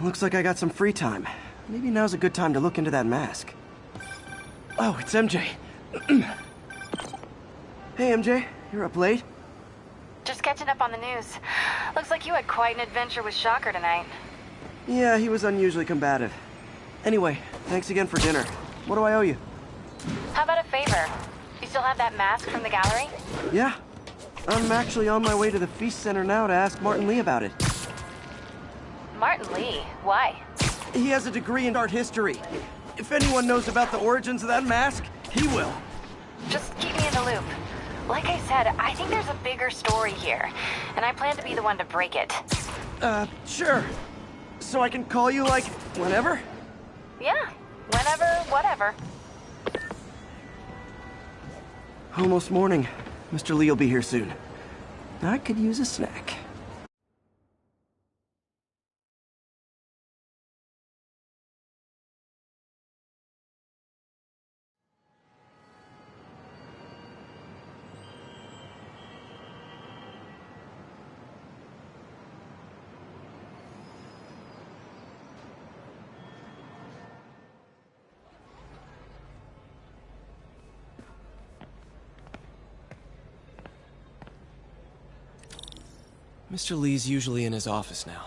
Looks like I got some free time. Maybe now's a good time to look into that mask. Oh, it's MJ. Hey, MJ. You're up late? Just catching up on the news. Looks like you had quite an adventure with Shocker tonight. Yeah, he was unusually combative. Anyway, thanks again for dinner. What do I owe you? How about a favor? You still have that mask from the gallery? Yeah. I'm actually on my way to the Feast Center now to ask Martin Lee about it. Martin Lee? Why? He has a degree in art history. If anyone knows about the origins of that mask, he will. Just keep me in the loop. Like I said, I think there's a bigger story here, and I plan to be the one to break it. Sure. So I can call you, like, whenever? Yeah, whenever, whatever. Almost morning. Mr. Lee will be here soon. I could use a snack. Mr. Lee's usually in his office now.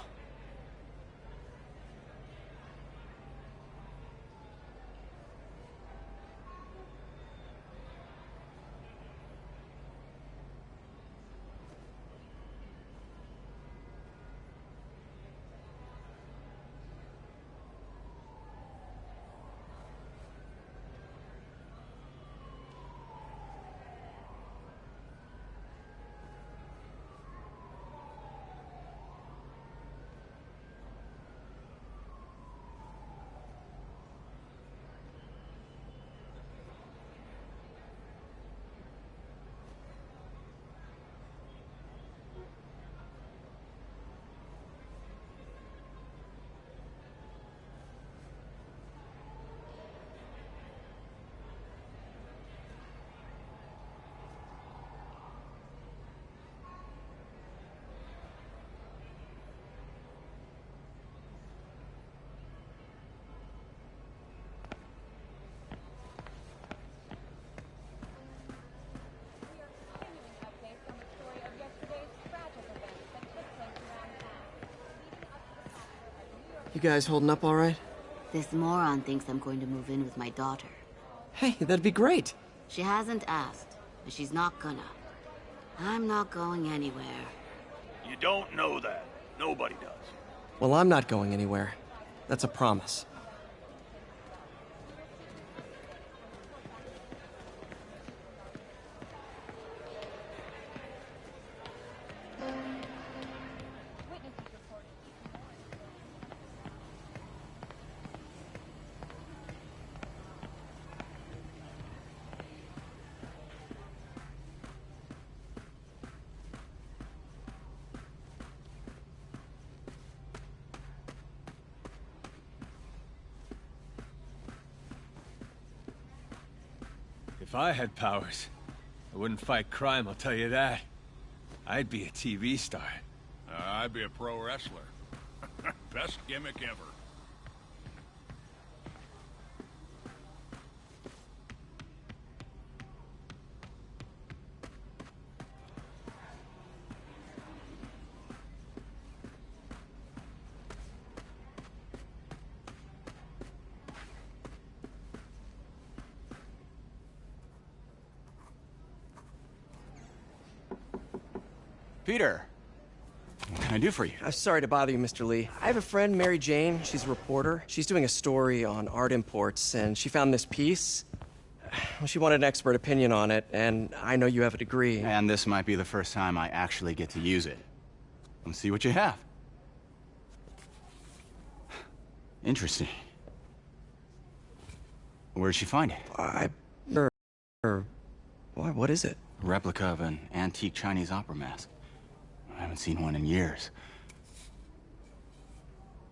You guys holding up all right? This moron thinks I'm going to move in with my daughter. Hey, that'd be great. She hasn't asked, and she's not gonna. I'm not going anywhere. You don't know that. Nobody does. Well, I'm not going anywhere. That's a promise. If I had powers, I wouldn't fight crime, I'll tell you that. I'd be a TV star. I'd be a pro wrestler. Best gimmick ever. Peter, what can I do for you? Sorry to bother you, Mr. Lee. I have a friend, Mary Jane. She's a reporter. She's doing a story on art imports, and she found this piece. Well, she wanted an expert opinion on it, and I know you have a degree. And this might be the first time I actually get to use it. Let's see what you have. Interesting. Where did she find it? Why, what is it? A replica of an antique Chinese opera mask. I haven't seen one in years.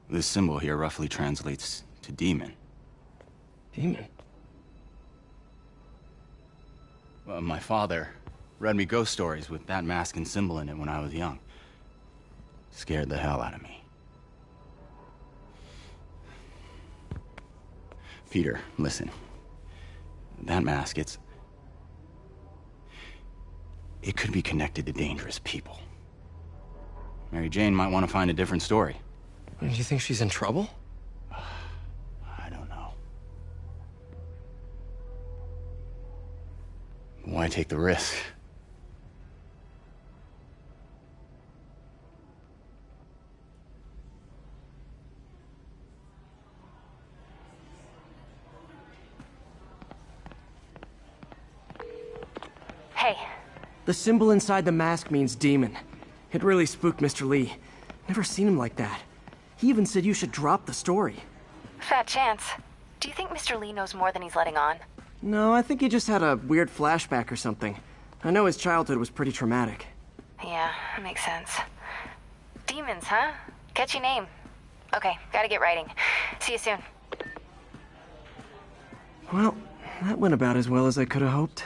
This symbol here roughly translates to demon. Demon? Well, my father read me ghost stories with that mask and symbol in it when I was young. Scared the hell out of me. Peter, listen. That mask, it could be connected to dangerous people. Mary Jane might want to find a different story. Do you think she's in trouble? I don't know. Why take the risk? Hey, The symbol inside the mask means demon. It really spooked Mr. Lee. Never seen him like that. He even said you should drop the story. fat chance. Do you think Mr. Lee knows more than he's letting on? No, I think he just had a weird flashback or something. I know his childhood was pretty traumatic. Yeah, that makes sense. Demons, huh? Catchy name. Okay, gotta get writing. See you soon. Well, that went about as well as I could have hoped.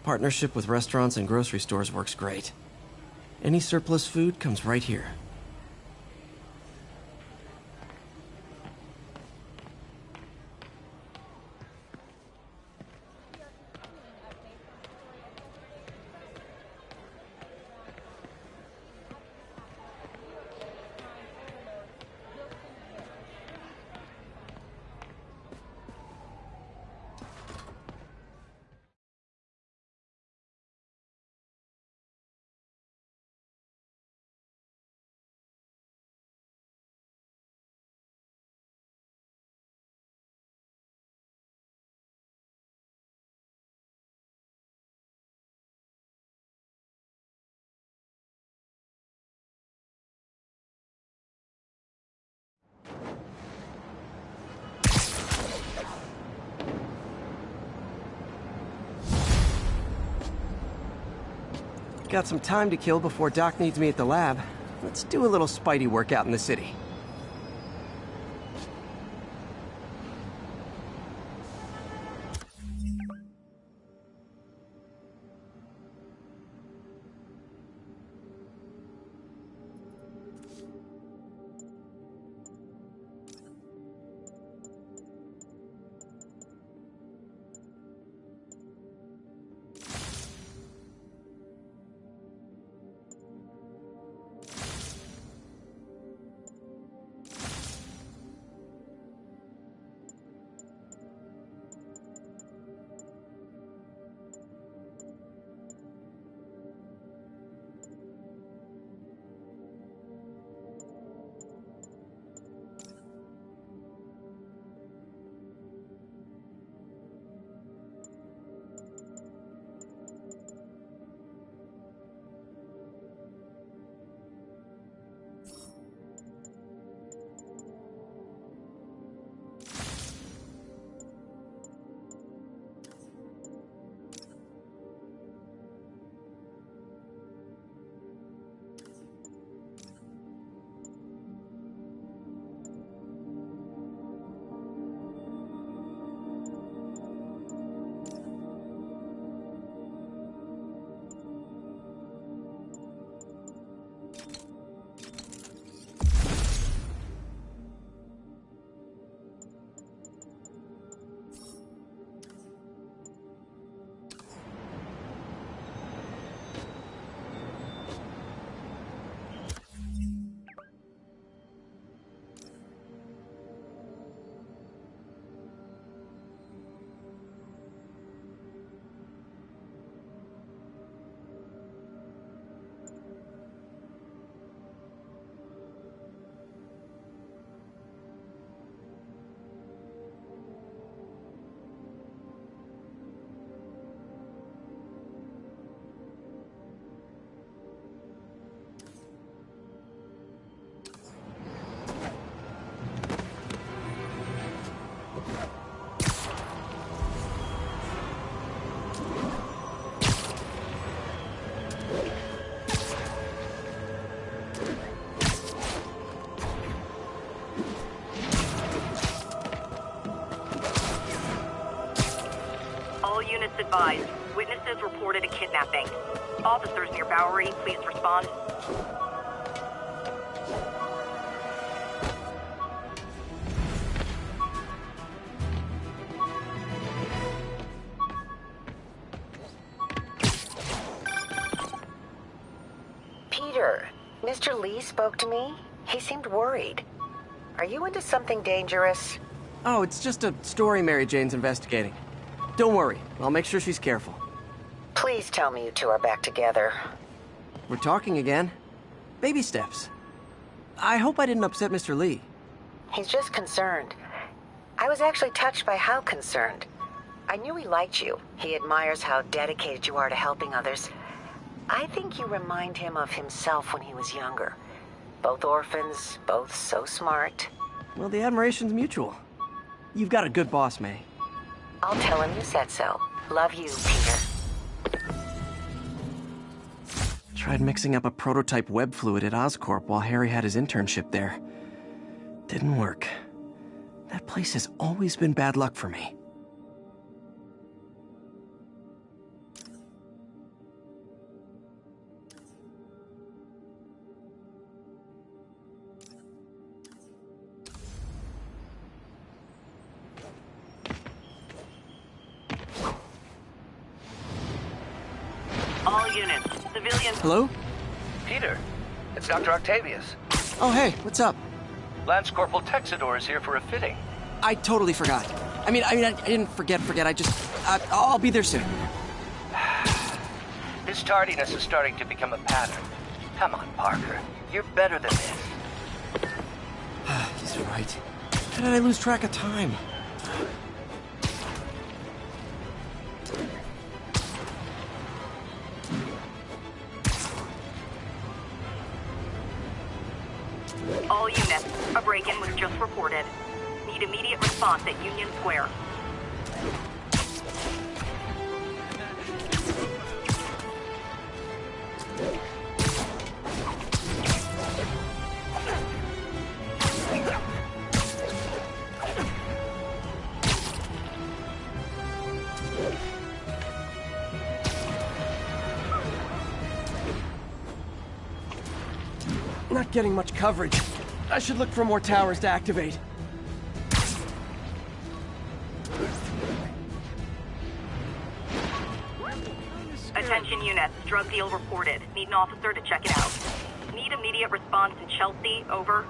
Partnership with restaurants and grocery stores works great. Any surplus food comes right here. Got some time to kill before Doc needs me at the lab. Let's do a little Spidey workout in the city. All units advised. Witnesses reported a kidnapping. Officers near Bowery, please respond. Peter, Mr. Lee spoke to me. He seemed worried. Are you into something dangerous? Oh, it's just a story Mary Jane's investigating. Don't worry, I'll make sure she's careful. Please tell me you two are back together. We're talking again. Baby steps. I hope I didn't upset Mr. Lee. He's just concerned. I was actually touched by how concerned. I knew he liked you. He admires how dedicated you are to helping others. I think you remind him of himself when he was younger. Both orphans, both so smart. Well, the admiration's mutual. You've got a good boss, May. I'll tell him you said so. Love you, Peter. Tried mixing up a prototype web fluid at Oscorp while Harry had his internship there. Didn't work. That place has always been bad luck for me. All units. Civilians. Hello? Peter, it's Dr. Octavius. Oh, hey, what's up? Lance Corporal Texador is here for a fitting. I totally forgot. I didn't forget. I just... I'll be there soon. His tardiness is starting to become a pattern. Come on, Parker. You're better than this. He's right. How did I lose track of time? All units. A break-in was just reported. Need immediate response at Union Square. Not getting much coverage. I should look for more towers to activate. Attention units. Drug deal reported. Need an officer to check it out. Need immediate response in Chelsea. Over.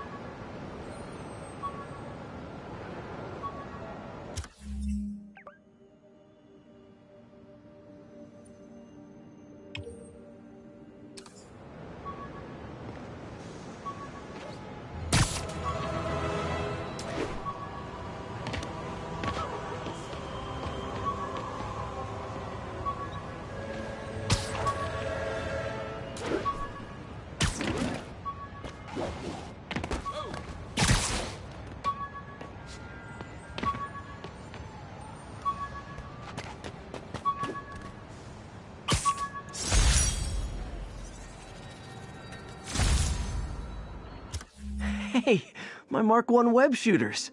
Hey, my Mark I web shooters.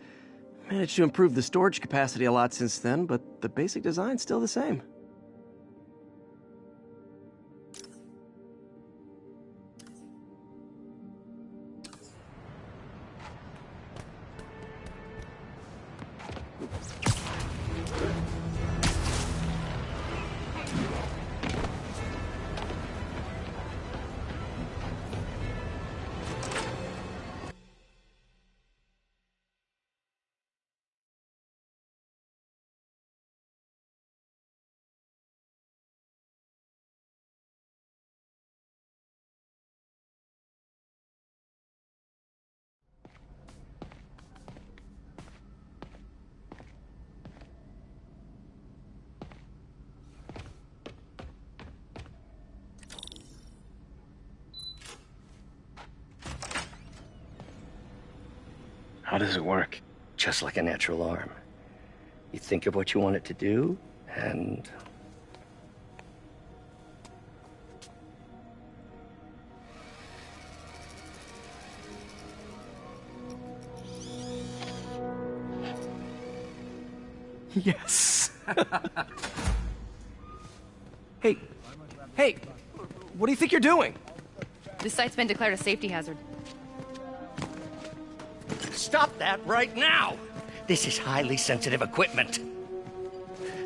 Managed to improve the storage capacity a lot since then, but the basic design's still the same. How does it work? Just like a natural arm. You think of what you want it to do, and... Yes. Hey, what do you think you're doing? This site's been declared a safety hazard. Stop that right now! This is highly sensitive equipment.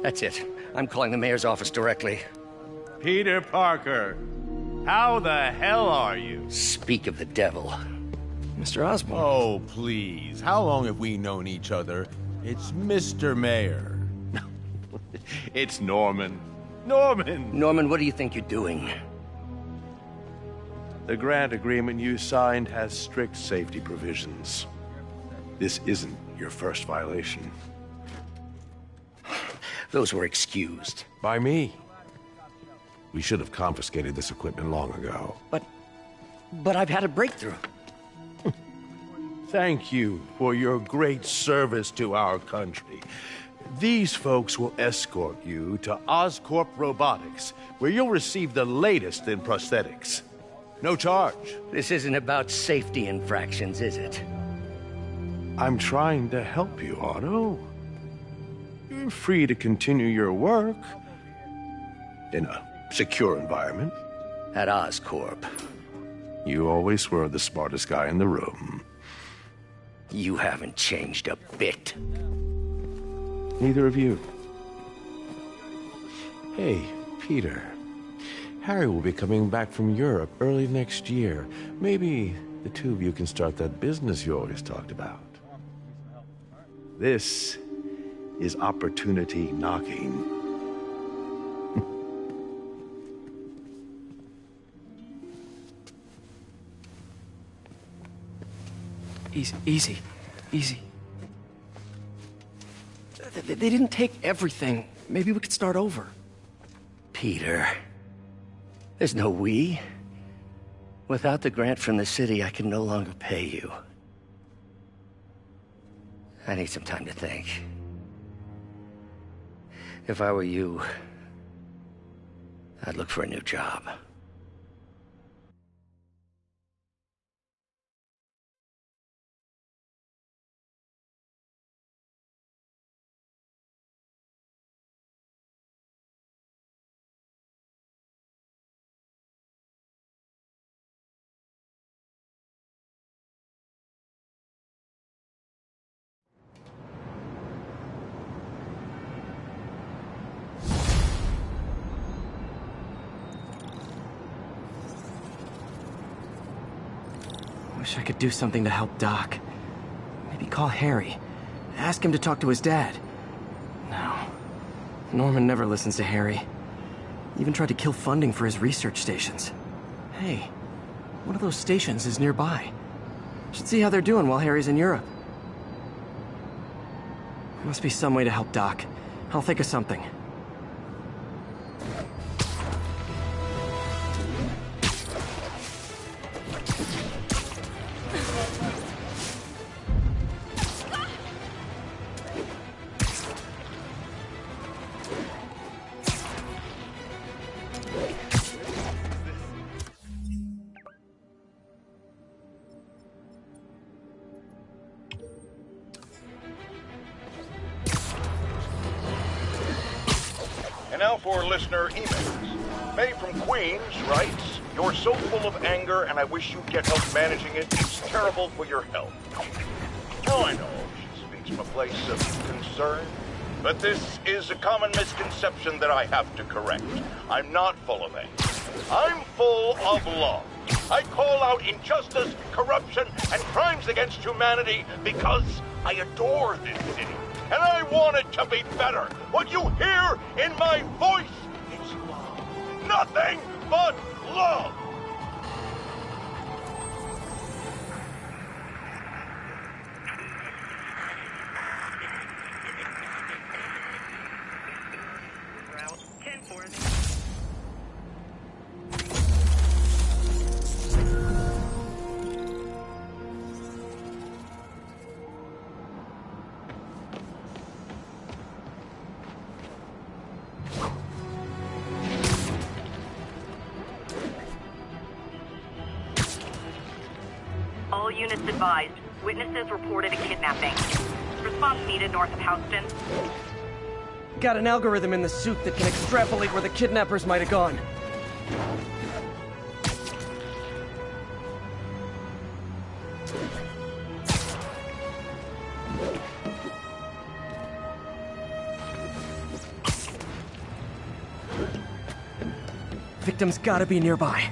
That's it. I'm calling the mayor's office directly. Peter Parker, how the hell are you? Speak of the devil. Mr. Osborn. Oh, please. How long have we known each other? It's Mr. Mayor. It's Norman. Norman! Norman, what do you think you're doing? The grant agreement you signed has strict safety provisions. This isn't your first violation. Those were excused. By me. We should have confiscated this equipment long ago. But I've had a breakthrough. Thank you for your great service to our country. These folks will escort you to Oscorp Robotics, where you'll receive the latest in prosthetics. No charge. This isn't about safety infractions, is it? I'm trying to help you, Otto. You're free to continue your work in a secure environment. At Oscorp. You always were the smartest guy in the room. You haven't changed a bit. Neither of you. Hey, Peter. Harry will be coming back from Europe early next year. Maybe the two of you can start that business you always talked about. This is opportunity knocking. Easy. They didn't take everything. Maybe we could start over. Peter, there's no we. Without the grant from the city, I can no longer pay you. I need some time to think. If I were you, I'd look for a new job. Wish I could do something to help Doc. Maybe call Harry. Ask him to talk to his dad. No. Norman never listens to Harry. Even tried to kill funding for his research stations. Hey, one of those stations is nearby. Should see how they're doing while Harry's in Europe. There must be some way to help Doc. I'll think of something. Now for listener emails. May from Queens writes, "You're so full of anger and I wish you'd get help managing it. It's terrible for your health." Now I know she speaks from a place of concern, but this is a common misconception that I have to correct. I'm not full of anger. I'm full of love. I call out injustice, corruption, and crimes against humanity because I adore this city. And I want it to be better. What you hear in my voice is love. Nothing but love. Route 10-4. All units advised. Witnesses reported a kidnapping. Response needed north of Houston. got an algorithm in the suit that can extrapolate where the kidnappers might have gone. Victim's gotta be nearby.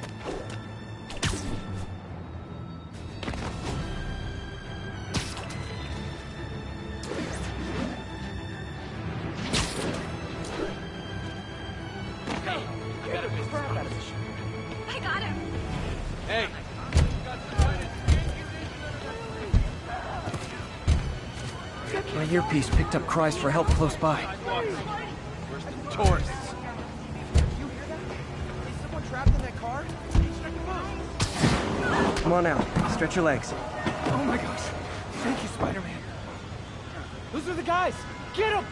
My earpiece picked up cries for help close by. Where's the tourists? Come on out. Stretch your legs. Oh my gosh. Thank you, Spider-Man. Those are the guys. Get them!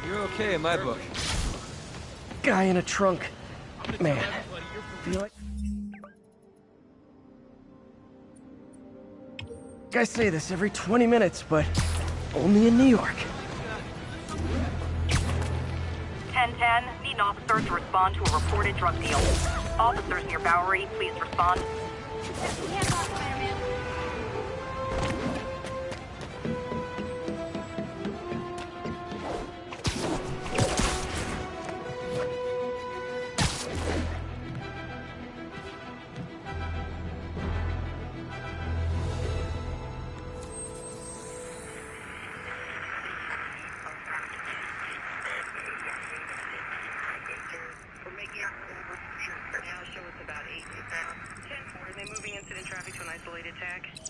You're okay in my book. Guy in a trunk. Man, feel like... Guys say this every 20 minutes, but only in New York. 1010, need an officer to respond to a reported drug deal. Officers near Bowery, please respond.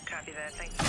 Copy that, thank you.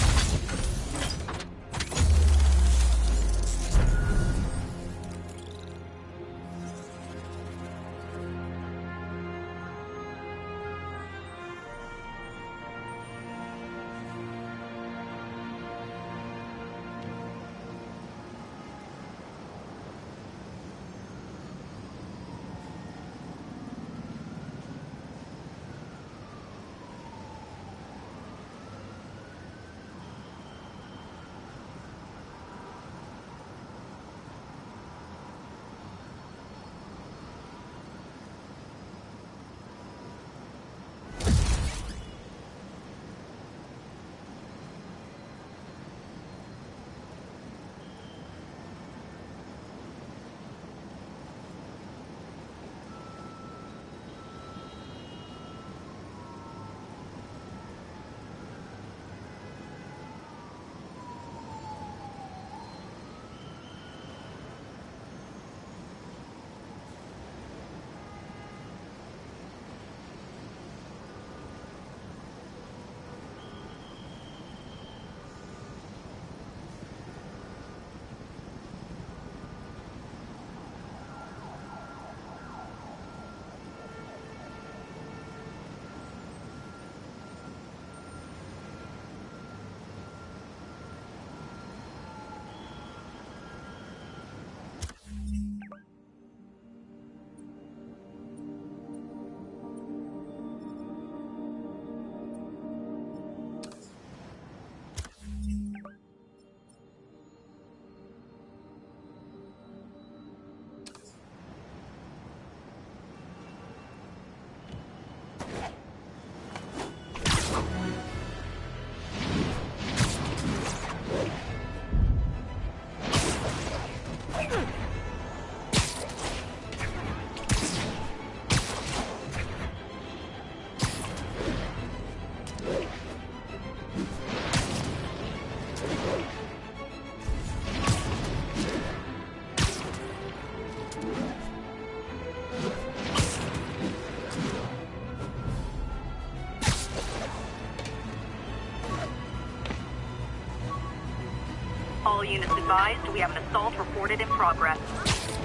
All units advised, we have an assault reported in progress.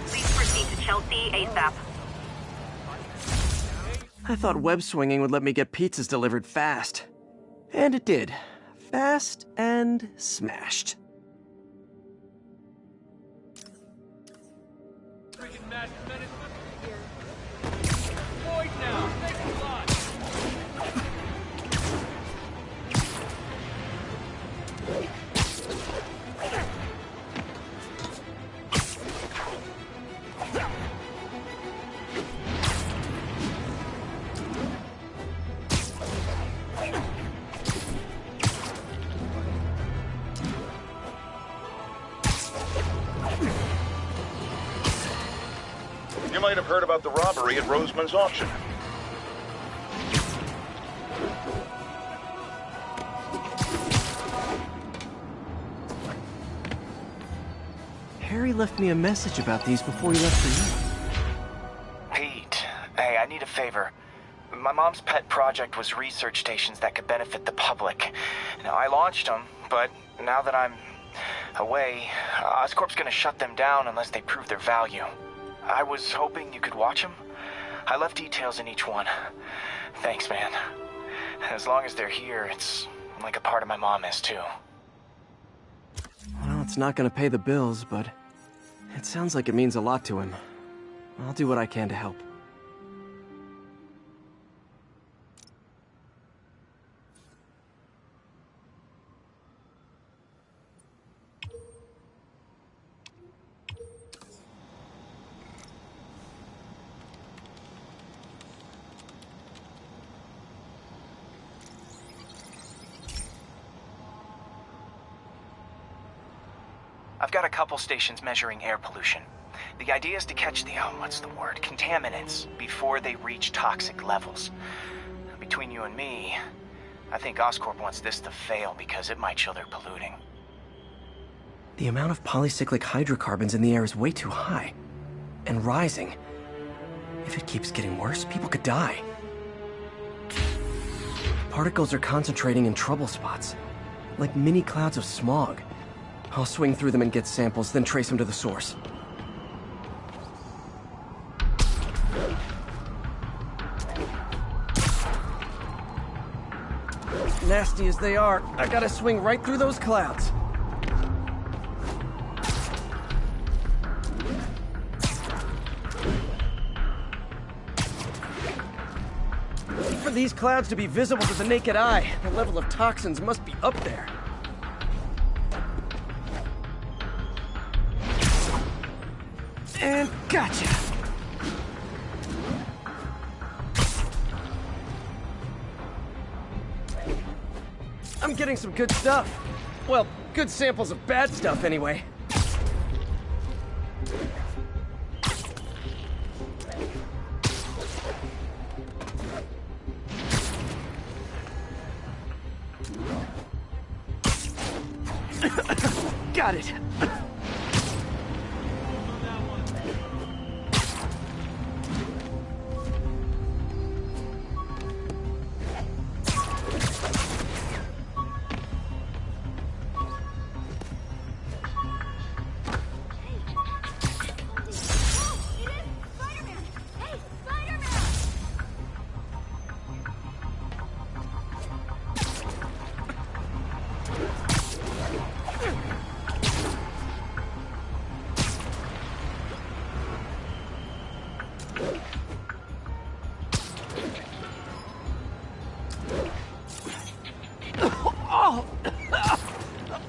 Please proceed to Chelsea ASAP. I thought web swinging would let me get pizzas delivered fast. And it did. Fast and smashed. You might have heard about the robbery at Roseman's auction. Harry left me a message about these before he left for you. Pete, hey, I need a favor. My mom's pet project was research stations that could benefit the public. Now, I launched them, but now that I'm away, Oscorp's gonna shut them down unless they prove their value. I was hoping you could watch them. I left details in each one. Thanks, man. As long as they're here, it's like a part of my mom is, too. Well, it's not gonna pay the bills, but it sounds like it means a lot to him. I'll do what I can to help. I've got a couple stations measuring air pollution. The idea is to catch the, contaminants before they reach toxic levels. Between you and me, I think Oscorp wants this to fail because it might show they're polluting. The amount of polycyclic hydrocarbons in the air is way too high. And rising. If it keeps getting worse, people could die. Particles are concentrating in trouble spots, like mini clouds of smog. I'll swing through them and get samples, then trace them to the source. Nasty as they are, I gotta swing right through those clouds. For these clouds to be visible to the naked eye, the level of toxins must be up there. And gotcha! I'm getting some good stuff. Well, good samples of bad stuff, anyway. Got it!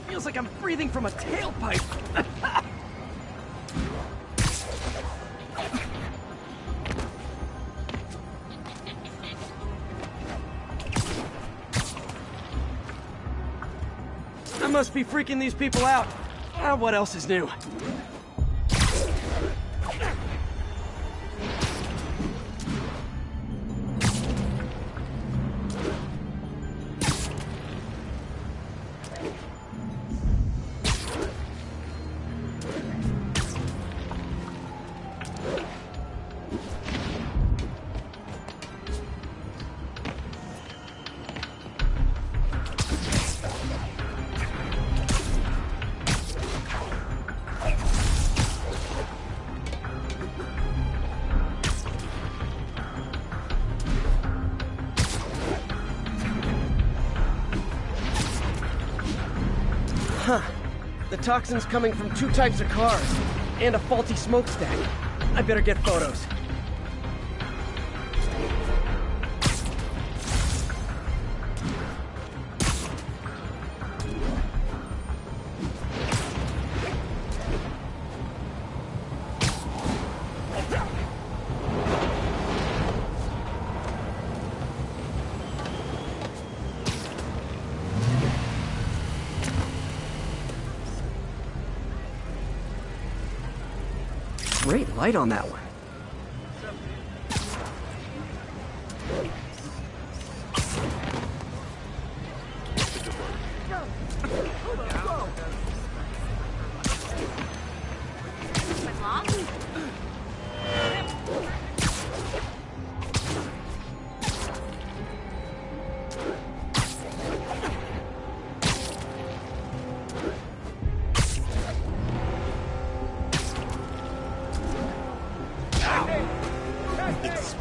Feels like I'm breathing from a tailpipe. I must be freaking these people out. What else is new? toxin's coming from 2 types of cars, and a faulty smokestack. I better get photos. Great light on that one.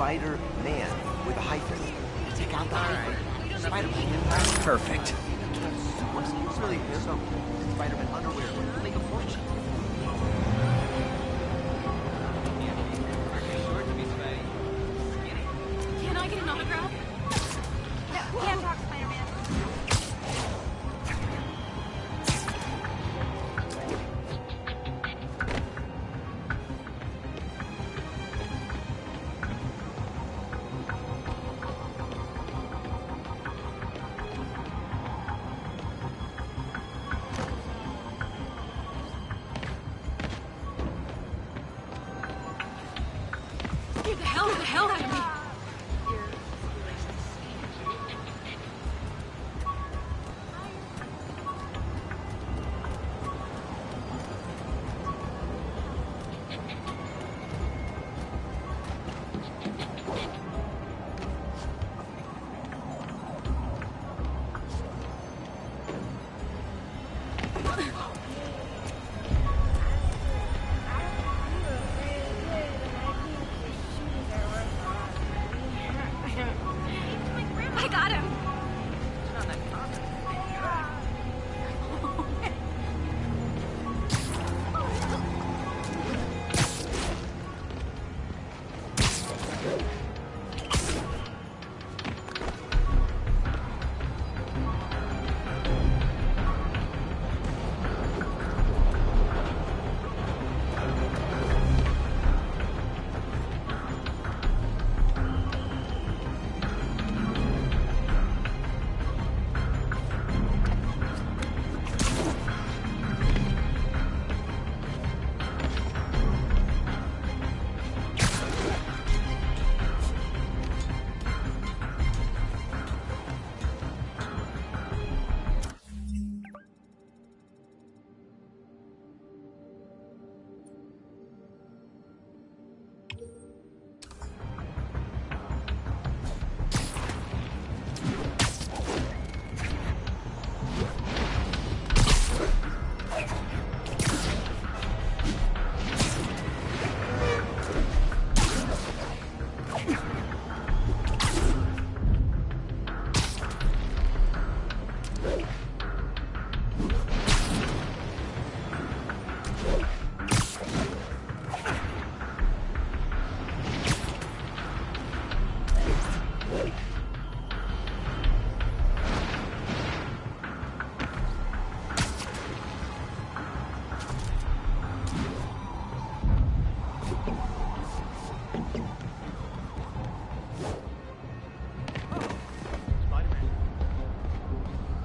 Spider-Man with a hyphen. Take out the hyphen. Spider-Man. Perfect. What's really him? Spider-Man underwear would make a fortune. Can I get an autograph? No, can't talk, Spider-Man. Get the hell out of me! I got him!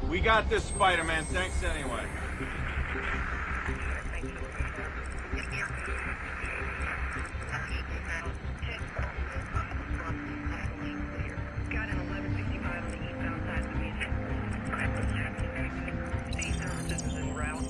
We got this, Spider-Man. Thanks anyway. Got an 1165 on the eastbound side of the beach. State services is en route.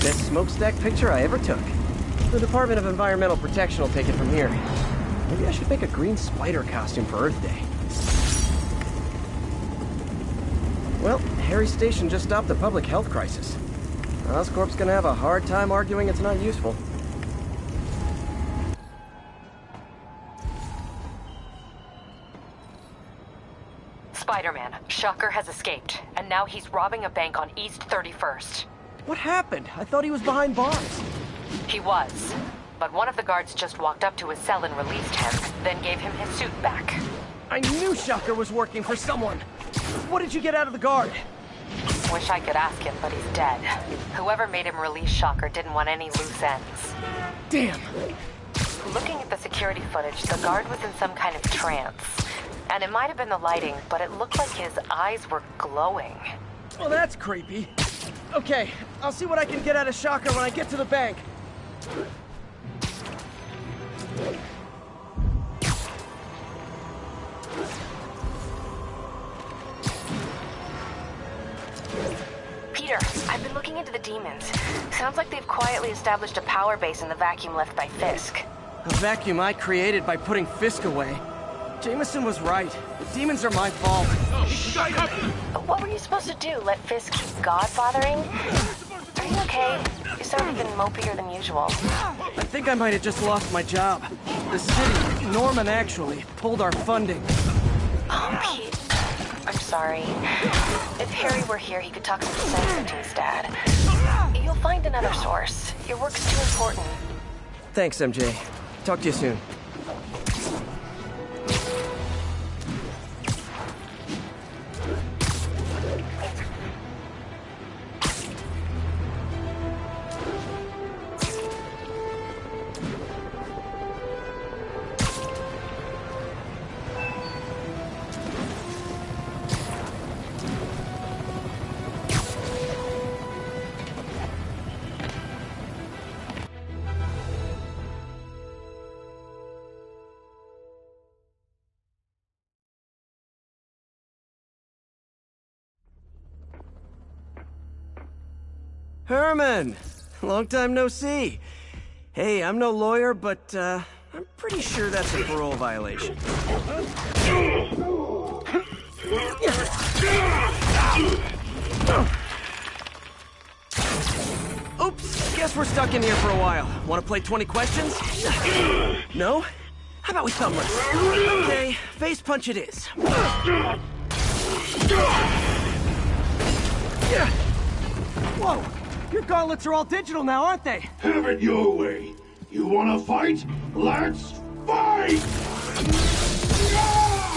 Best smokestack picture I ever took. The Department of Environmental Protection will take it from here. Maybe I should make a green spider costume for Earth Day. Well, Harry's station just stopped a public health crisis. Oscorp's gonna have a hard time arguing it's not useful. Spider-Man, Shocker has escaped, and now he's robbing a bank on East 31st. What happened? I thought he was behind bars. He was, but one of the guards just walked up to his cell and released him, then gave him his suit back. I knew Shocker was working for someone. What did you get out of the guard? Wish I could ask him, but he's dead. Whoever made him release Shocker didn't want any loose ends. Damn. Looking at the security footage, the guard was in some kind of trance. And it might have been the lighting, but it looked like his eyes were glowing. Well, that's creepy. Okay, I'll see what I can get out of Shocker when I get to the bank. Peter, I've been looking into the demons. Sounds like they've quietly established a power base in the vacuum left by Fisk. A vacuum I created by putting Fisk away. Jameson was right. The demons are my fault. What were you supposed to do? Let Fisk keep God bothering? Are you okay? You sound even mopier than usual. I think I might have just lost my job. The city, Norman actually, pulled our funding. Oh, Pete. I'm sorry. If Harry were here, he could talk some sense into his dad. You'll find another source. Your work's too important. Thanks, MJ. Talk to you soon. Herman! Long time no see. Hey, I'm no lawyer, but, I'm pretty sure that's a parole violation. Oops, guess we're stuck in here for a while. Want to play 20 questions? No? How about we thumb wrestle? Okay, face punch it is. Whoa! Your gauntlets are all digital now, aren't they? Have it your way. You wanna fight? Let's fight!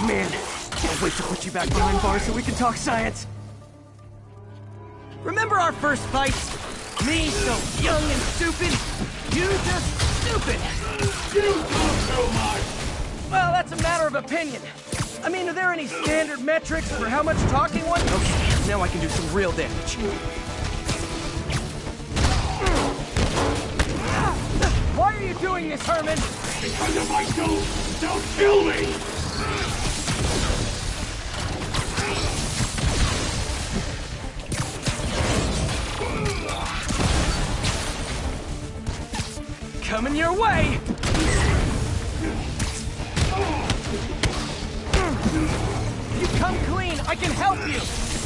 Man, can't wait to put you back behind bars so we can talk science. Remember our first fight? Me so young and stupid, you just stupid. You talk so much! Well, that's a matter of opinion. I mean, are there any standard metrics for how much talking one? Okay, now I can do some real damage. Why are you doing this, Herman? Because if I don't kill me! Coming your way! You come clean, I can help you!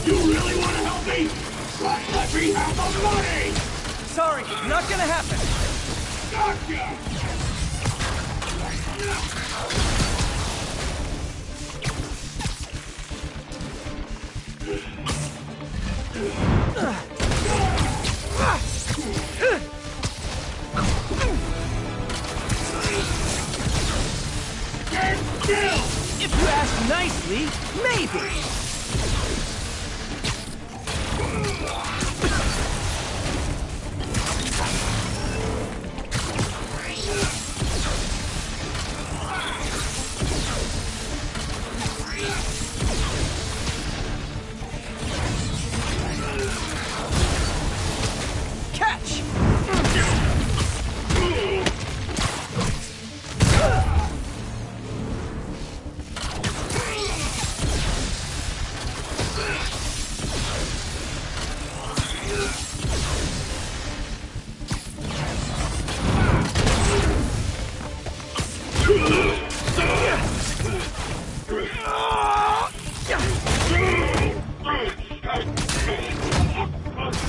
You really want to help me? Let me have the money! Sorry, not gonna happen. Gotcha! Stand still! If you ask nicely, maybe.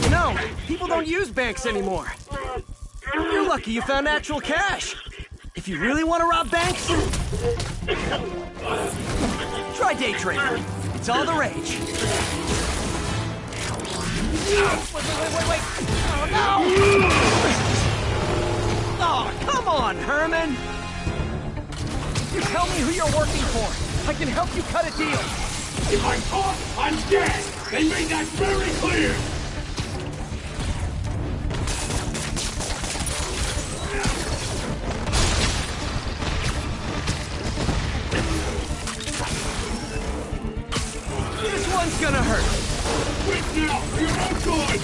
No, people don't use banks anymore. You're lucky you found actual cash. If you really want to rob banks, try day trading. It's all the rage. Wait. Oh, no! Oh, come on, Herman! You tell me who you're working for. I can help you cut a deal. If I'm caught, I'm dead! They made that very clear! This one's gonna hurt. Quit now, for your own good!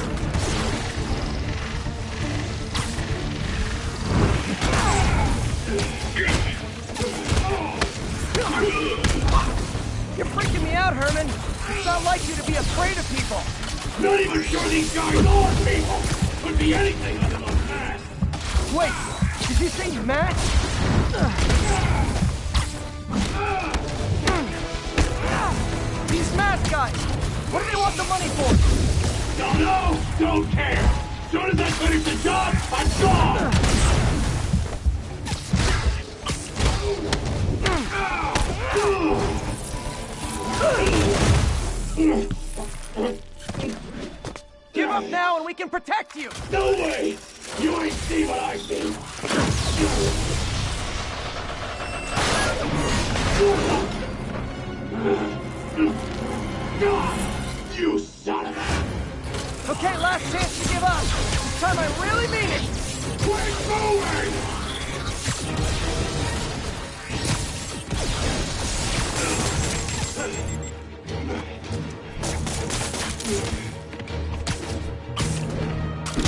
You're freaking me out, Herman. It's not like you to be afraid of people. Not even sure these guys are people! Could be anything under those masks! Wait, did you say Matt? These mask guys! What do they want the money for? Don't know! Don't care! As soon as I finish the job, I'm gone! Give up now and we can protect you! No way! You ain't see what I see! You son of a... Okay, last chance to give up. This time I really mean it. We're moving!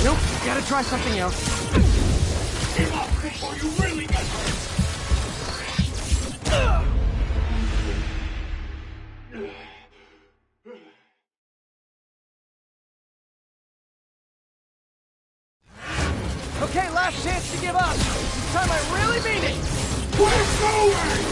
Nope, gotta try something else. Give up before you really get hurt! Okay, last chance to give up. This time I really mean it. We're going!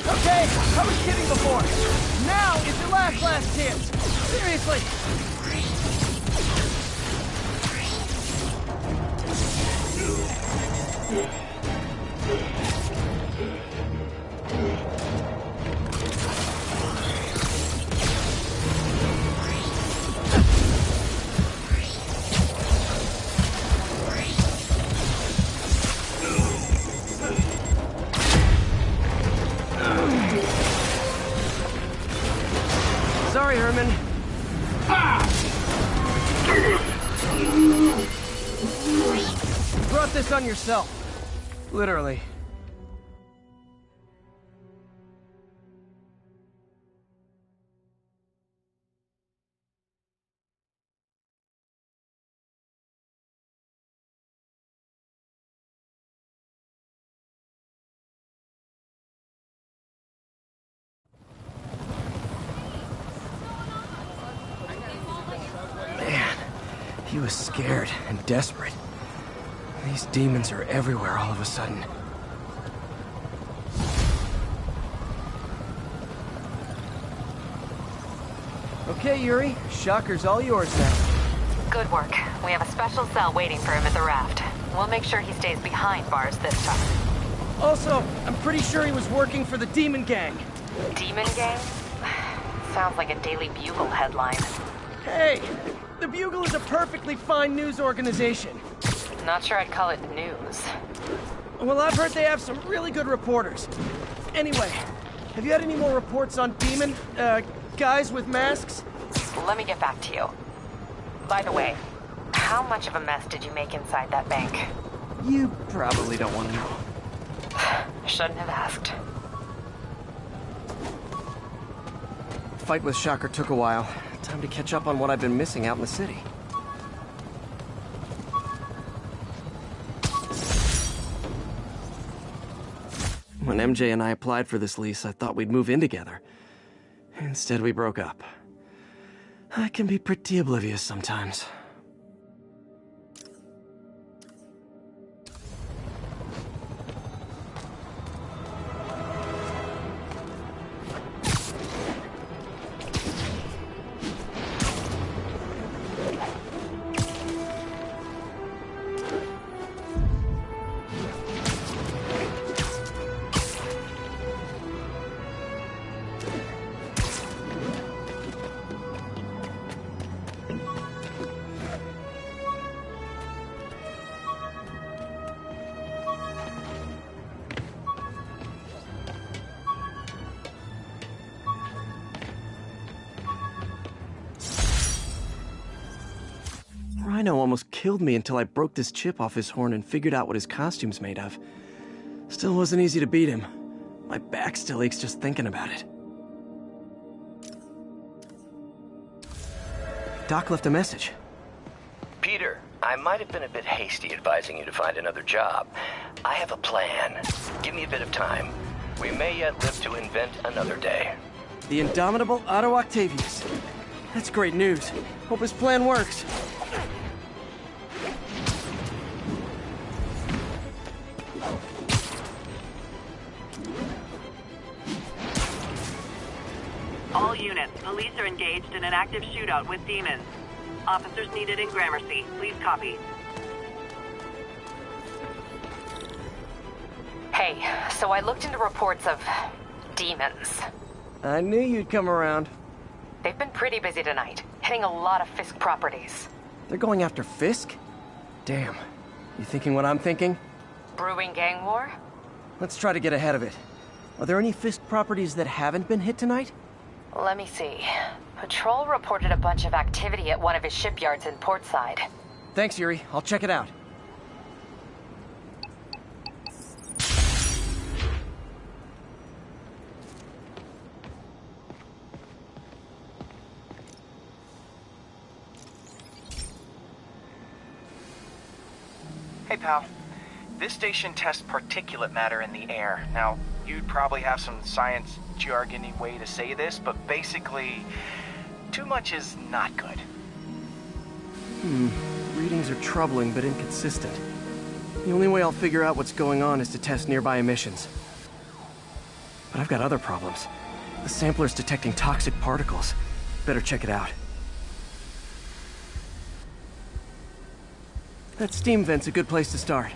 Okay, I was kidding before. Now is your last chance. Seriously. Sorry, Herman. You brought this on yourself. Literally. Man, he was scared and desperate. These demons are everywhere all of a sudden. Okay, Yuri. Shocker's all yours now. Good work. We have a special cell waiting for him at the raft. We'll make sure he stays behind bars this time. Also, I'm pretty sure he was working for the Demon Gang. Demon Gang? Sounds like a Daily Bugle headline. Hey, the Bugle is a perfectly fine news organization. Not sure I'd call it news. Well, I've heard they have some really good reporters. Anyway, have you had any more reports on demon, guys with masks? Let me get back to you. By the way, how much of a mess did you make inside that bank? You probably don't want to know. Shouldn't have asked. fight with Shocker took a while. Time to catch up on what I've been missing out in the city. When MJ and I applied for this lease, I thought we'd move in together. Instead, we broke up. I can be pretty oblivious sometimes. Rhino almost killed me until I broke this chip off his horn and figured out what his costume's made of. Still wasn't easy to beat him. My back still aches just thinking about it. Doc left a message. Peter, I might have been a bit hasty advising you to find another job. I have a plan. Give me a bit of time. We may yet live to invent another day. The indomitable Otto Octavius. That's great news. Hope his plan works. All units, police are engaged in an active shootout with demons. Officers needed in Gramercy. Please copy. Hey, so I looked into reports of demons. I knew you'd come around. They've been pretty busy tonight, hitting a lot of Fisk properties. They're going after Fisk? Damn. You thinking what I'm thinking? Brewing gang war? Let's try to get ahead of it. Are there any Fisk properties that haven't been hit tonight? Let me see. Patrol reported a bunch of activity at one of his shipyards in Portside. Thanks, Yuri. I'll check it out. Hey, pal. This station tests particulate matter in the air. Now, you'd probably have some science jargony way to say this, but basically, too much is not good. Readings are troubling but inconsistent. The only way I'll figure out what's going on is to test nearby emissions. But I've got other problems. The sampler's detecting toxic particles. Better check it out. That steam vent's a good place to start.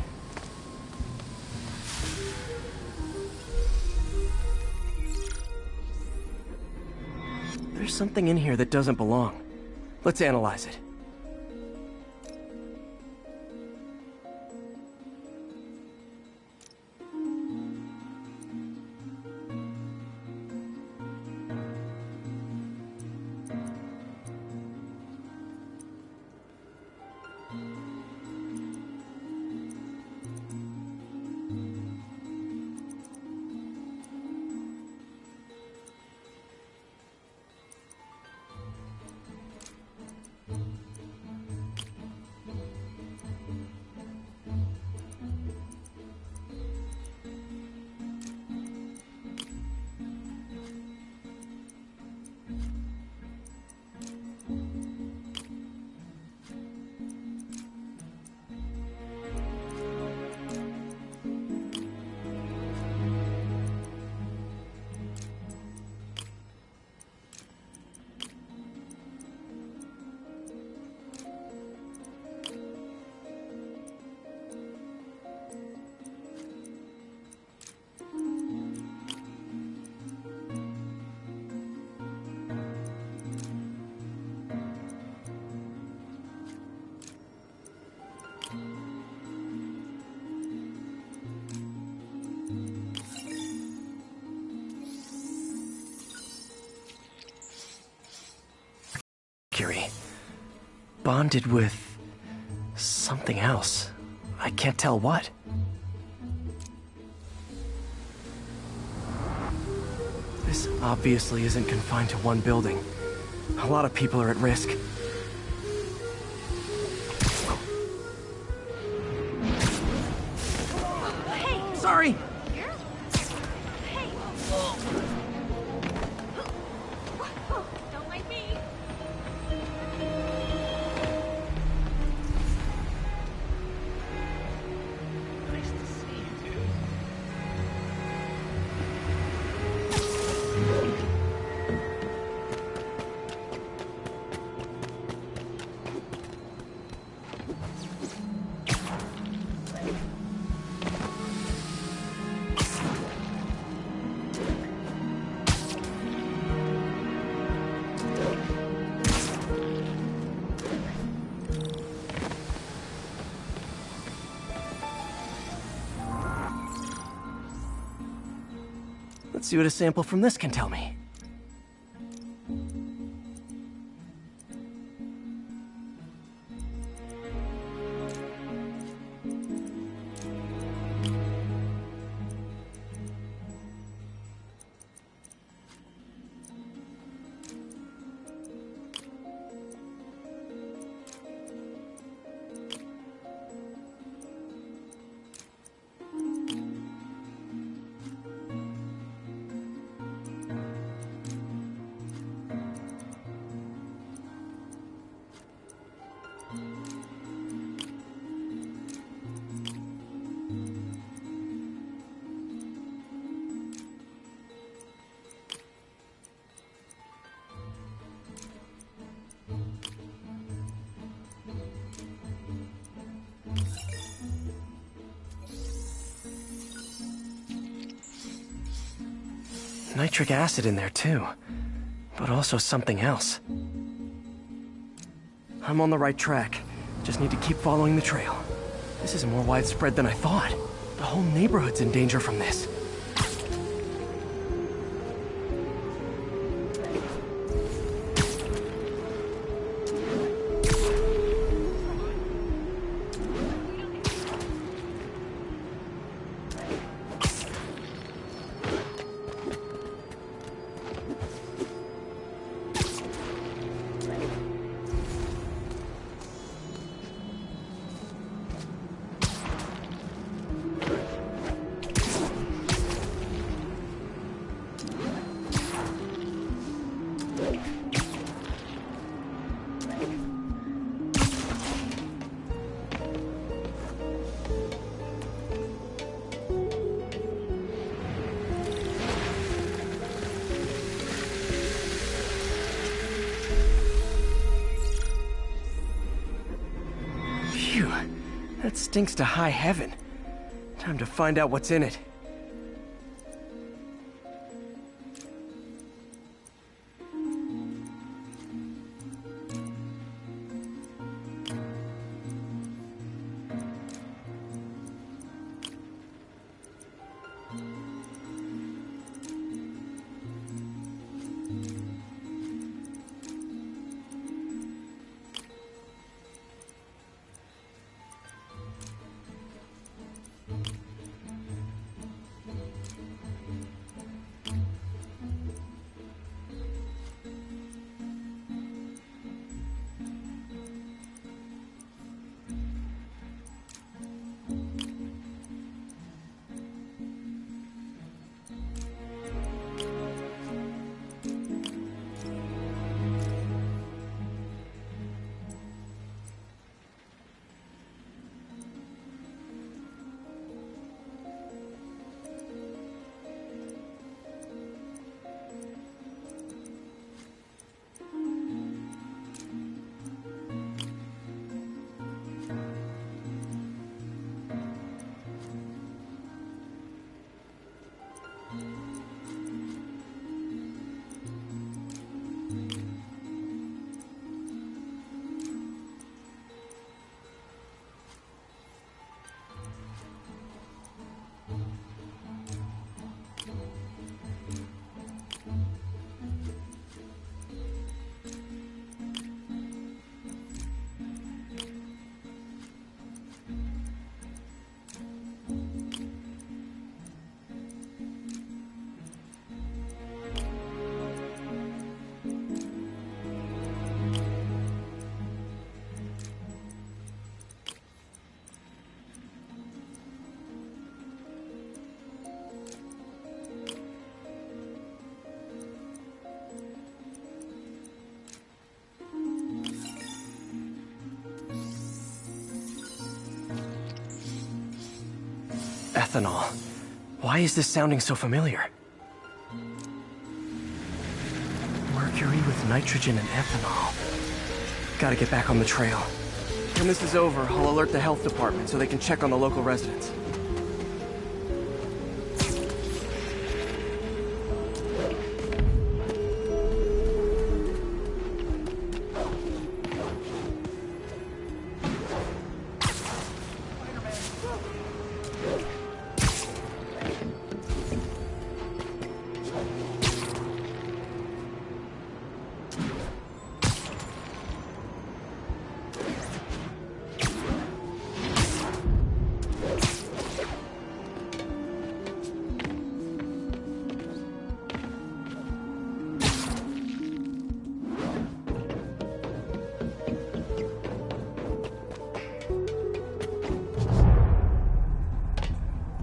There's something in here that doesn't belong. Let's analyze it. Bonded with something else. I can't tell what. This obviously isn't confined to one building. A lot of people are at risk. Hey! Sorry! Hey! Don't mind me. Nice to see you, dude. Let's see what a sample from this can tell me. Nitric acid in there too, but also something else. I'm on the right track. Just need to keep following the trail. This is more widespread than I thought. The whole neighborhood's in danger from this. Phew, that stinks to high heaven. Time to find out what's in it. ethanol. Why is this sounding so familiar? Mercury with nitrogen and ethanol. Gotta get back on the trail. When this is over, I'll alert the health department so they can check on the local residents.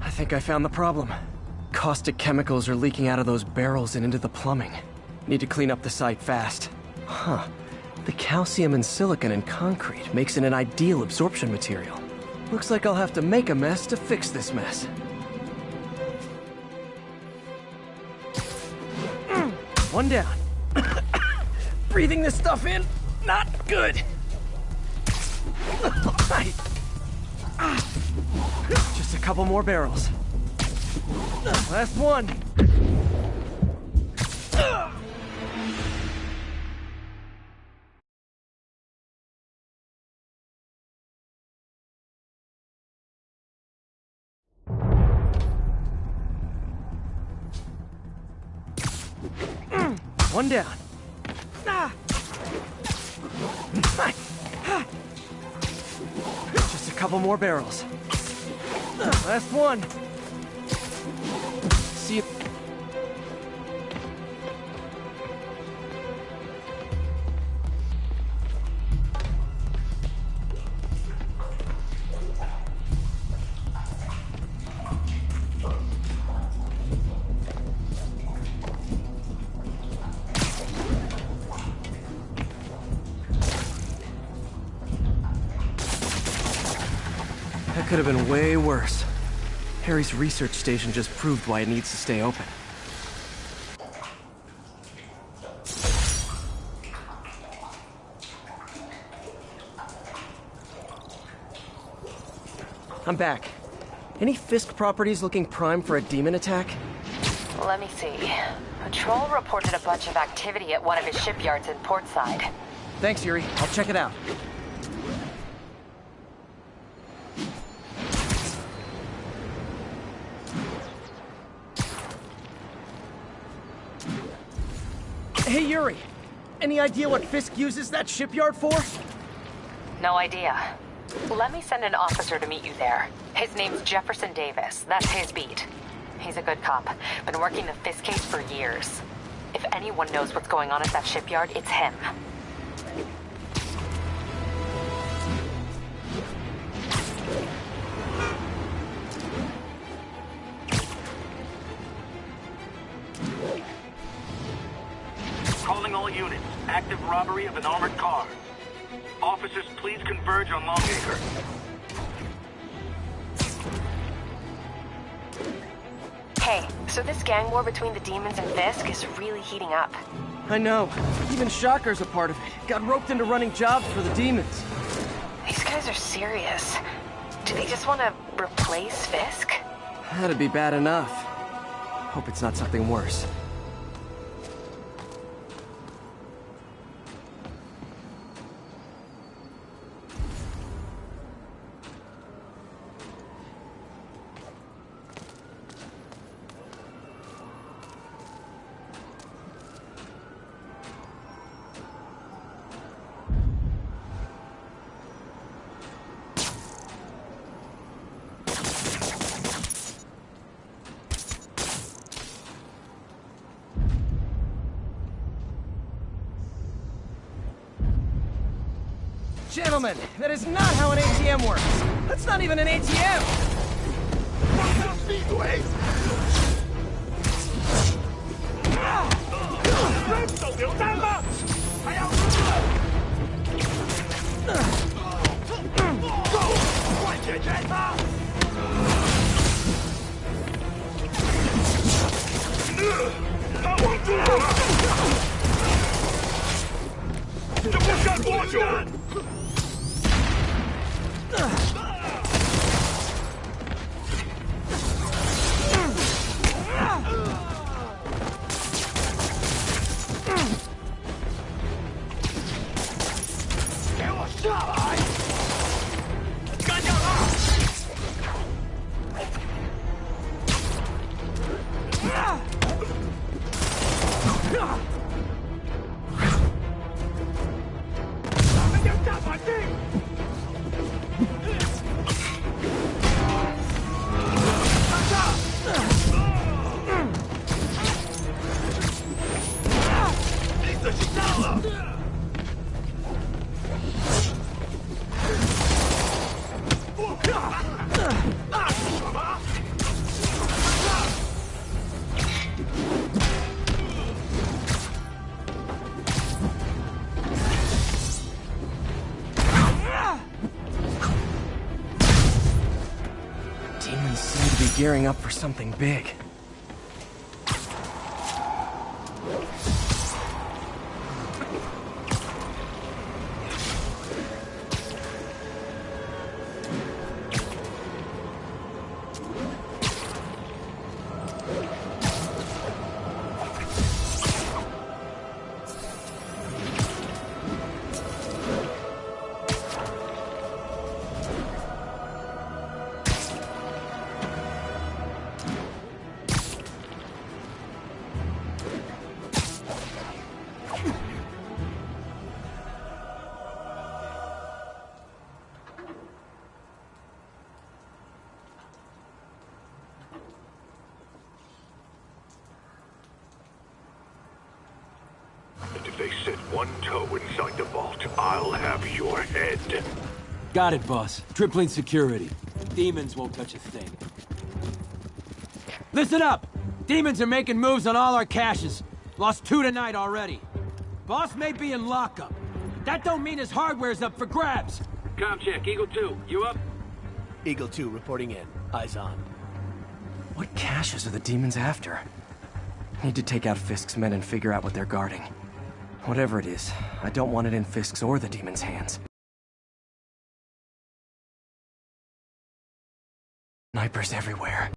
I think I found the problem. Caustic chemicals are leaking out of those barrels and into the plumbing. Need to clean up the site fast. Huh. The calcium and silicon in concrete makes it an ideal absorption material. Looks like I'll have to make a mess to fix this mess. One down. Breathing this stuff in, not good. Just a couple more barrels. Last one. One down. Just a couple more barrels. Last one. See you. That could have been way worse. Harry's research station just proved why it needs to stay open. I'm back. Any Fisk properties looking prime for a demon attack? Let me see. Patrol reported a bunch of activity at one of his shipyards in Portside. Thanks, Yuri. I'll check it out. Hey, Yuri. Any idea what Fisk uses that shipyard for? No idea. Let me send an officer to meet you there. His name's Jefferson Davis. That's his beat. He's a good cop. Been working the Fisk case for years. If anyone knows what's going on at that shipyard, it's him. Calling all units. Active robbery of an armored car. Officers, please converge on Longacre. Hey, so this gang war between the demons and Fisk is really heating up. I know. Even Shocker's a part of it. Got roped into running jobs for the demons. These guys are serious. Do they just want to replace Fisk? That'd be bad enough. Hope it's not something worse. Gentlemen, that is not how an ATM works. That's not even an ATM! Double shot module! Demons seem to be gearing up for something big. And if they set one toe inside the vault, I'll have your head. Got it, boss. Tripling security. Demons won't touch a thing. Listen up! Demons are making moves on all our caches. Lost 2 tonight already. Boss may be in lockup. That don't mean his hardware's up for grabs. Com check, Eagle 2, you up? Eagle 2 reporting in. Eyes on. What caches are the demons after? Need to take out Fisk's men and figure out what they're guarding. Whatever it is, I don't want it in Fisk's or the demons' hands. Snipers everywhere.